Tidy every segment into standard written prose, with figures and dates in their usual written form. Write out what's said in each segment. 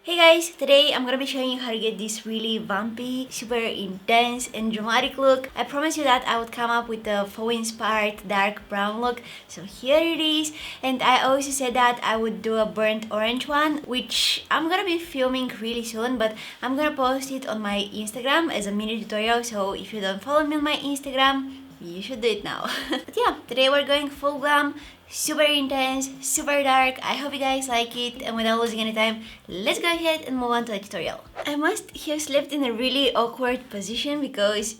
Hey guys, today I'm gonna be showing you how to get this really vampy, super intense and dramatic look. I promised you that I would come up with a faux inspired dark brown look, so here it is. And I also said that I would do a burnt orange one, which I'm gonna be filming really soon, but I'm gonna post it on my Instagram as a mini tutorial, so if you don't follow me on my Instagram, you should do it now. But yeah, today we're going full glam, super intense, super dark. I hope you guys like it, and without losing any time, let's go ahead and move on to the tutorial. I must have slept in a really awkward position because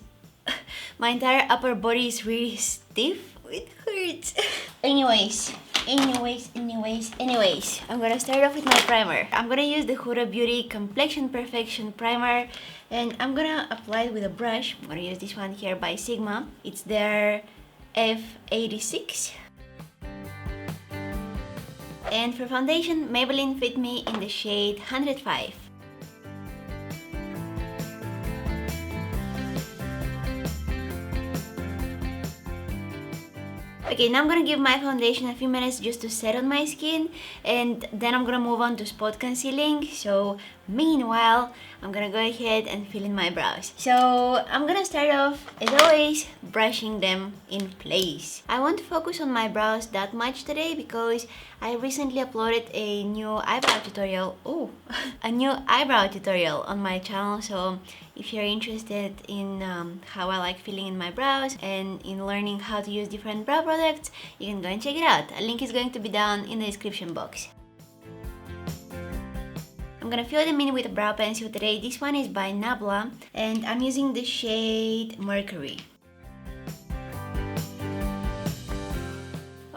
my entire upper body is really stiff. It hurts. anyways, I'm gonna start off with my primer. I'm gonna use the Huda Beauty Complexion Perfection Primer, and I'm gonna apply it with a brush. I'm gonna use this one here by Sigma. It's their F86. And for foundation, Maybelline Fit Me in the shade 105. Okay, now I'm gonna give my foundation a few minutes just to set on my skin, and then I'm gonna move on to spot concealing. So meanwhile, I'm gonna go ahead and fill in my brows. So I'm gonna start off, as always, brushing them in place. I won't focus on my brows that much today because I recently uploaded a new eyebrow tutorial. Oh, a new eyebrow tutorial on my channel. So if you're interested in how I like filling in my brows and in learning how to use different brow products, you can go and check it out. A link is going to be down in the description box. I'm gonna fill them in with a brow pencil today. This one is by Nabla, and I'm using the shade Mercury.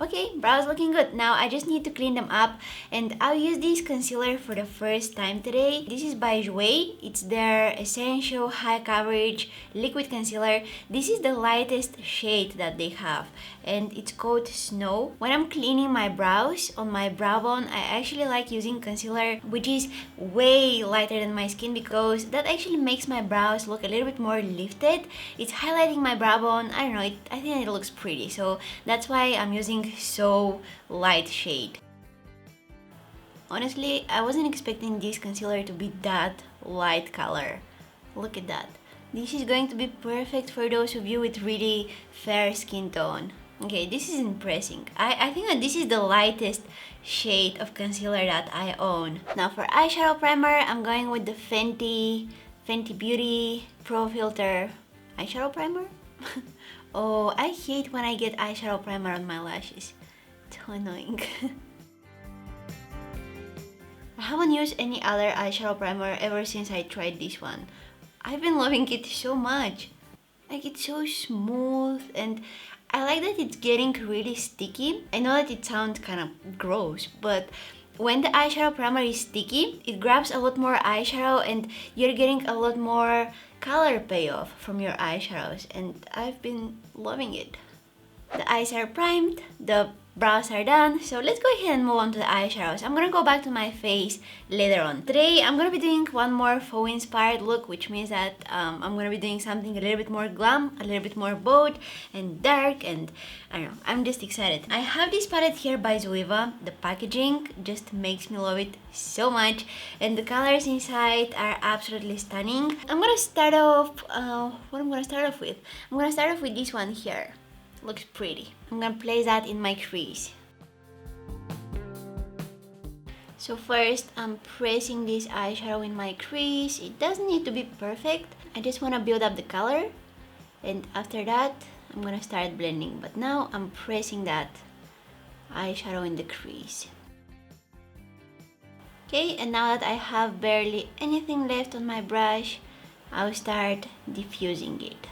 Okay, brows looking good. Now I just need to clean them up, and I'll use this concealer for the first time today. This is by Yayy. It's their Essential High Coverage Liquid Concealer. This is the lightest shade that they have, and it's called Snow. When I'm cleaning my brows on my brow bone, I actually like using concealer which is way lighter than my skin because that actually makes my brows look a little bit more lifted. It's highlighting my brow bone. I don't know, I think it looks pretty, so that's why I'm using so light shade. Honestly, I wasn't expecting this concealer to be that light color. Look at that. This is going to be perfect for those of you with really fair skin tone. Okay, this is impressive. I think that this is the lightest shade of concealer that I own. Now for eyeshadow primer, I'm going with the Fenty Beauty Pro Filter eyeshadow primer. Oh, I hate when I get eyeshadow primer on my lashes. So annoying. I haven't used any other eyeshadow primer ever since I tried this one. I've been loving it so much. Like, it's so smooth, and I like that it's getting really sticky. I know that it sounds kind of gross, but when the eyeshadow primer is sticky, it grabs a lot more eyeshadow and you're getting a lot more color payoff from your eyeshadows, and I've been loving it. The eyes are primed, the brows are done, so let's go ahead and move on to the eyeshadows. I'm gonna go back to my face later on. Today I'm gonna be doing one more faux inspired look, which means that I'm gonna be doing something a little bit more glam, a little bit more bold and dark, and I don't know, I'm just excited. I have this palette here by Zoeva. The packaging just makes me love it so much, and the colors inside are absolutely stunning. I'm gonna start off, what I'm gonna start off with? I'm gonna start off with this one here. Looks pretty. I'm gonna place that in my crease. So first, I'm pressing this eyeshadow in my crease. It doesn't need to be perfect. I just want to build up the color, and after that, I'm gonna start blending. But now I'm pressing that eyeshadow in the crease. Okay, and now that I have barely anything left on my brush, I'll start diffusing it.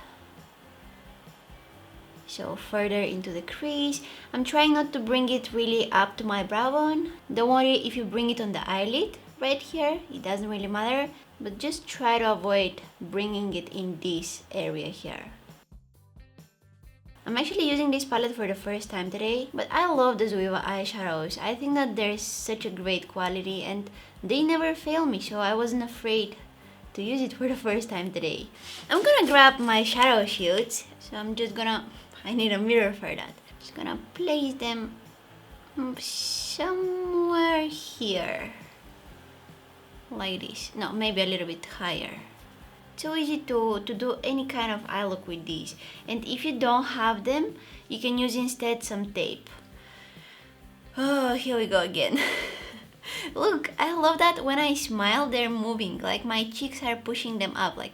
So further into the crease. I'm trying not to bring it really up to my brow bone. Don't worry if you bring it on the eyelid right here, it doesn't really matter, but just try to avoid bringing it in this area here. I'm actually using this palette for the first time today, but I love the Zoeva eyeshadows. I think that they're such a great quality and they never fail me, so I wasn't afraid to use it for the first time today. I'm gonna grab my shadow shoots, so I need a mirror for that. Just gonna place them somewhere here. like this. No, maybe a little bit higher. So easy to do any kind of eye look with these. And if you don't have them, you can use instead some tape. Oh, here we go again. Look, I love that when I smile they're moving, like my cheeks are pushing them up, like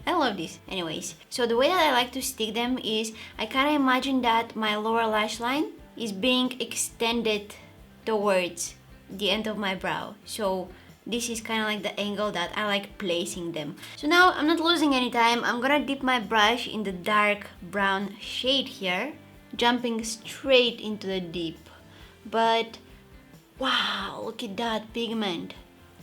I love this. Anyways, so the way that I like to stick them is I kind of imagine that my lower lash line is being extended towards the end of my brow. So this is kind of like the angle that I like placing them. So now I'm not losing any time. I'm gonna dip my brush in the dark brown shade here, jumping straight into the deep. But wow, look at that pigment.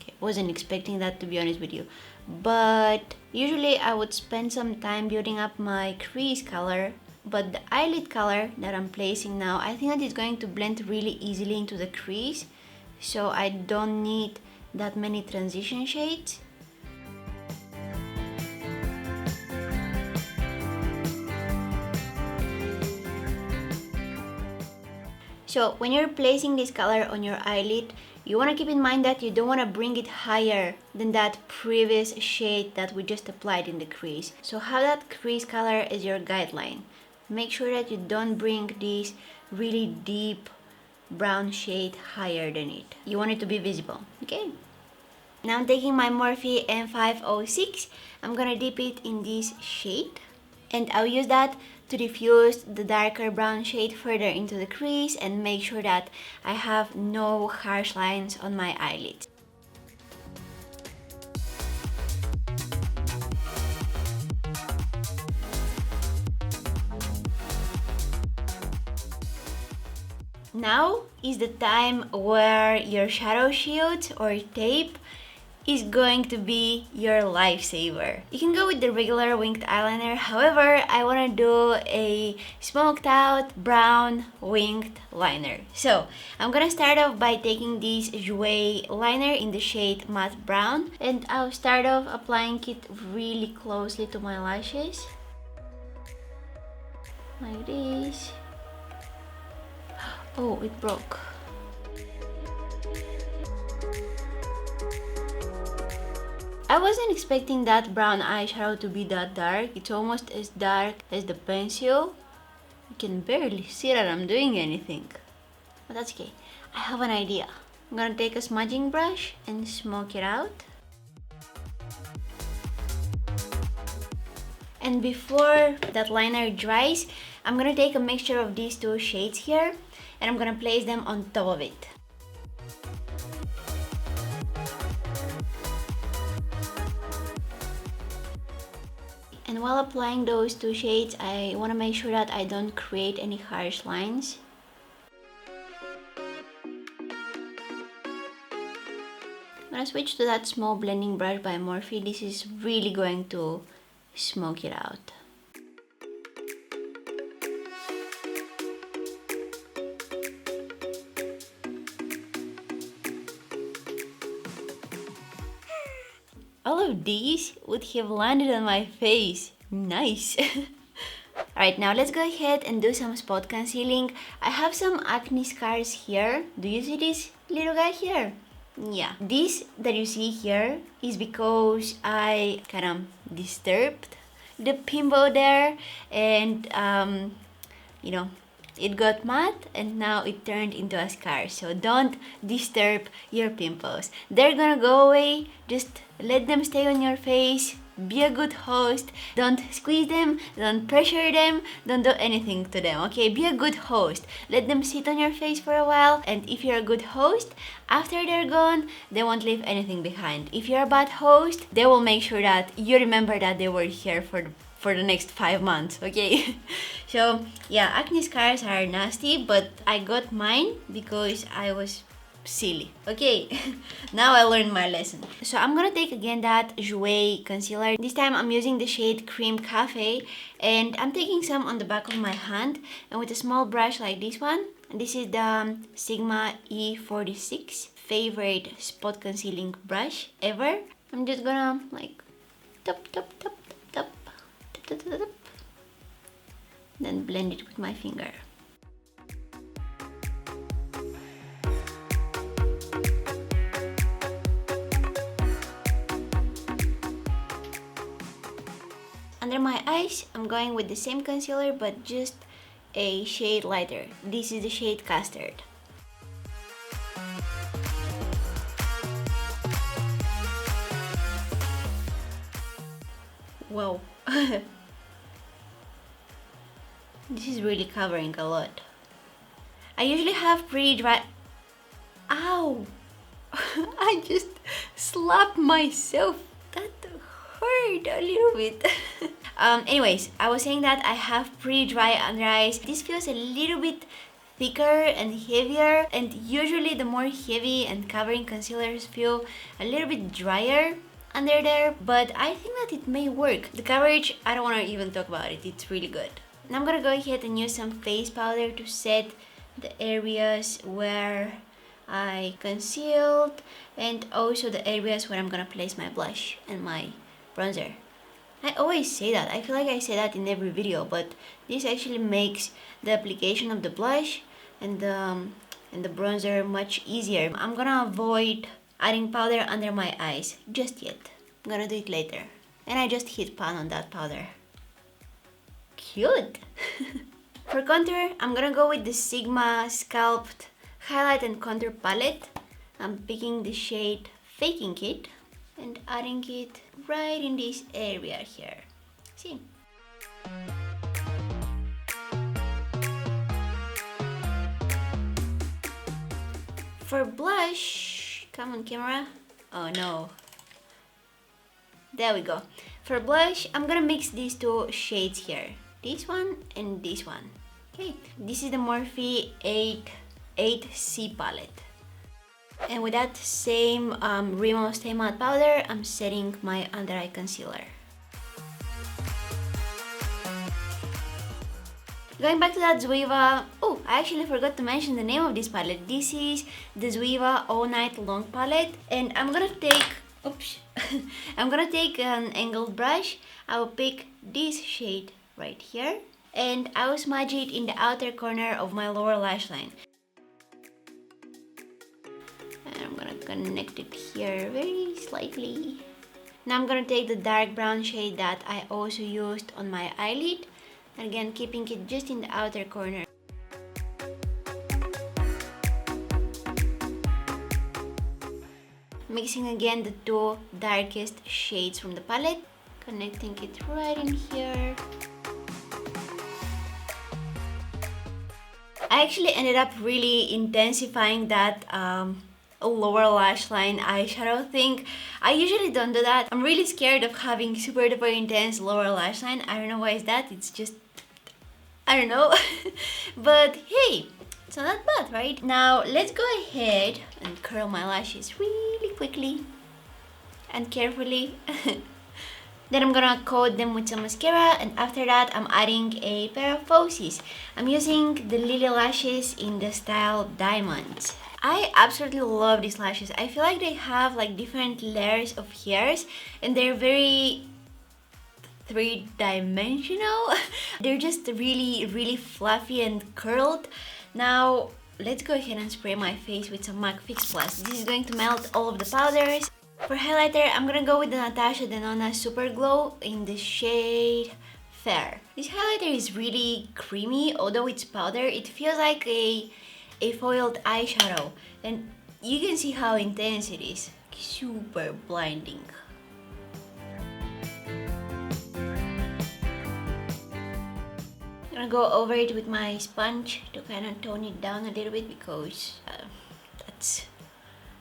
Okay, wasn't expecting that, to be honest with you. But usually I would spend some time building up my crease color, but the eyelid color that I'm placing now, I think that it's going to blend really easily into the crease, so I don't need that many transition shades. So when you're placing this color on your eyelid, you want to keep in mind that you don't want to bring it higher than that previous shade that we just applied in the crease. So have that crease color as your guideline. Make sure that you don't bring this really deep brown shade higher than it. You want it to be visible, okay? Now I'm taking my Morphe M506. I'm gonna dip it in this shade, and I'll use that to diffuse the darker brown shade further into the crease and make sure that I have no harsh lines on my eyelids. Now is the time where your shadow shield or tape is going to be your lifesaver. You can go with the regular winged eyeliner, however, I want to do a smoked out brown winged liner. So I'm gonna start off by taking this Yayy liner in the shade matte brown, and I'll start off applying it really closely to my lashes, like this. Oh, it broke. I wasn't expecting that brown eyeshadow to be that dark. It's almost as dark as the pencil. You can barely see that I'm doing anything. But that's okay. I have an idea. I'm gonna take a smudging brush and smoke it out. And before that liner dries, I'm gonna take a mixture of these two shades here and I'm gonna place them on top of it. And while applying those two shades, I want to make sure that I don't create any harsh lines. I'm gonna switch to that small blending brush by Morphe. This is really going to smoke it out. All of these would have landed on my face. Nice! Alright, now let's go ahead and do some spot concealing. I have some acne scars here. Do you see this little guy here? Yeah, this that you see here is because I kind of disturbed the pimple there, and you know, it got matte and now it turned into a scar. So don't disturb your pimples. They're gonna go away. Just let them stay on your face. Be a good host. Don't squeeze them, don't pressure them, don't do anything to them, okay? Be a good host. Let them sit on your face for a while, and if you're a good host, after they're gone, they won't leave anything behind. If you're a bad host, they will make sure that you remember that they were here for the next 5 months, okay? So yeah, acne scars are nasty, but I got mine because I was silly, okay? Now I learned my lesson. So I'm gonna take again that Zoeva concealer. This time I'm using the shade Cream Cafe, and I'm taking some on the back of my hand, and with a small brush like this one, and this is the Sigma E46, favorite spot concealing brush ever. I'm just gonna like tap tap tap tap tap tap tap tap, then blend it with my finger. under my eyes, I'm going with the same concealer but just a shade lighter. This is the shade Custard. Wow. This is really covering a lot. I usually have pretty dry... Ow! I just slapped myself. That hurt a little bit. Anyways, I was saying that I have pretty dry under eyes. This feels a little bit thicker and heavier, and usually the more heavy and covering concealers feel a little bit drier under there, but I think that it may work. The coverage, I don't want to even talk about it. It's really good. Now I'm gonna go ahead and use some face powder to set the areas where I concealed and also the areas where I'm gonna place my blush and my bronzer. I always say that. I feel like I say that in every video, but this actually makes the application of the blush and the bronzer much easier. I'm gonna avoid adding powder under my eyes just yet. I'm gonna do it later. And I just hit pan on that powder. Cute! For contour, I'm gonna go with the Sigma Sculpt Highlight and Contour Palette. I'm picking the shade Faking It and adding it right in this area here. See? For blush, come on camera. Oh no. There we go. For blush, I'm gonna mix these two shades here. This one and this one. Okay, this is the Morphe 8C palette. And with that same Rimmel Stay Matte powder, I'm setting my under eye concealer. Going back to that Zoeva, oh, I actually forgot to mention the name of this palette. This is the Zoeva All Night Long palette, and I'm gonna take, oops, I'm gonna take an angled brush. I will pick this shade right here, and I will smudge it in the outer corner of my lower lash line. And I'm gonna connect it here very slightly. Now I'm gonna take the dark brown shade that I also used on my eyelid, and again keeping it just in the outer corner. Mixing again the two darkest shades from the palette, connecting it right in here. I actually ended up really intensifying that lower lash line eyeshadow thing. I usually don't do that. I'm really scared of having super duper intense lower lash line. I don't know why is that. It's just, I don't know. But hey, it's not that bad, right? Now let's go ahead and curl my lashes really quickly and carefully. Then I'm gonna coat them with some mascara, and after that I'm adding a pair of falsies. I'm using the Lily lashes in the style Diamonds. I absolutely love these lashes. I feel like they have like different layers of hairs and they're very three-dimensional. They're just really fluffy and curled. Now let's go ahead and spray my face with some MAC Fix Plus. This is going to melt all of the powders. For highlighter, I'm gonna go with the Natasha Denona Super Glow in the shade Fair. This highlighter is really creamy, although it's powder. It feels like a foiled eyeshadow, and you can see how intense it is. Super blinding. I'm gonna go over it with my sponge to kind of tone it down a little bit because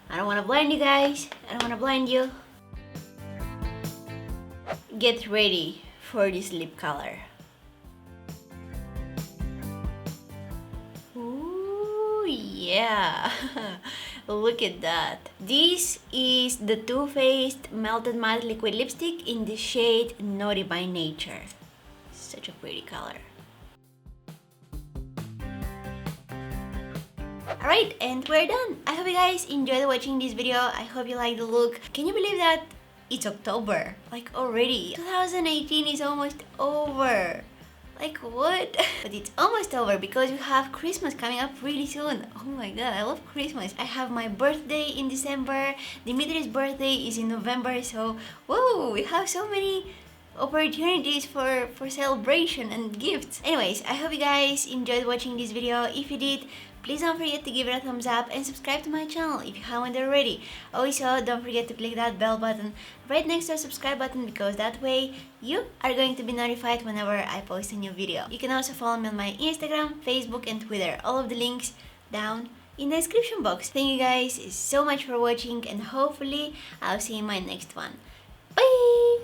I don't want to blind you guys. I don't want to blind you. Get ready for this lip color. Ooh, yeah. Look at that. This is the Too Faced Melted Matte Liquid Lipstick in the shade Naughty by Nature. Such a pretty color. Alright, and we're done. I hope you guys enjoyed watching this video. I hope you like the look. Can you believe that it's October? Like already. 2018 is almost over. Like what? But it's almost over because we have Christmas coming up really soon. Oh my god, I love Christmas. I have my birthday in December. Dimitri's birthday is in November, so whoa, we have so many opportunities for celebration and gifts. Anyways, I hope you guys enjoyed watching this video. If you did, please don't forget to give it a thumbs up and subscribe to my channel if you haven't already. Also, don't forget to click that bell button right next to the subscribe button, because that way you are going to be notified whenever I post a new video. You can also follow me on my Instagram, Facebook and Twitter. All of the links down in the description box. Thank you guys so much for watching, and hopefully I'll see you in my next one. Bye!